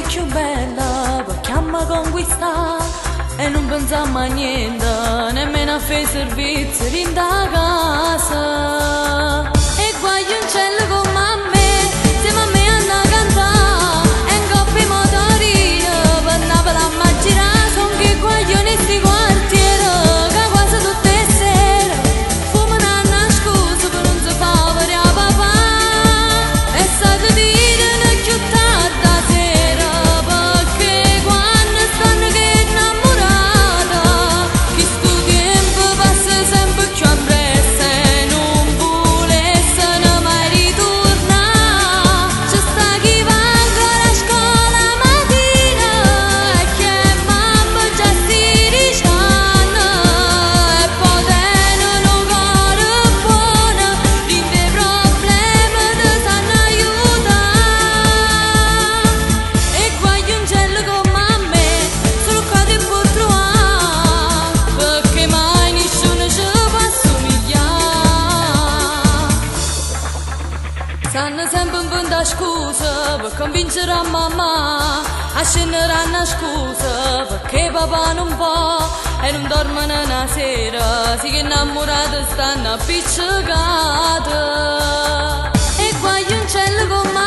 più bella perché mi conquista e non pensiamo a niente, nemmeno a fare servizi in da casa. E guai un cielo come a me, siamo a me a cantare, e in coppia motorino per Napoli a girare, son che guaglioni sti quartieri, che quasi tutte le sere fumano a nascosto per non si favore a papà, e state dire più tarda sera, perché quando stanno che innamorata, che sto tempo passa sempre più appresso e non vuole essere mai ritornare. C'è sta chi va ancora a scuola mattina e che mamma già si risanna, e potendo non fare buona, rinde problemi ti sanno aiutare. E guai un cielo come a me, solo qua ti può trovare, perché mai nessuno ci può assomigliare. Sanno sempre un po' da scusa per convincere a mamma a scendere a una scusa, perché papà non può e non dormono una sera, sì che innamorate stanno appiccicate. E guai un cielo come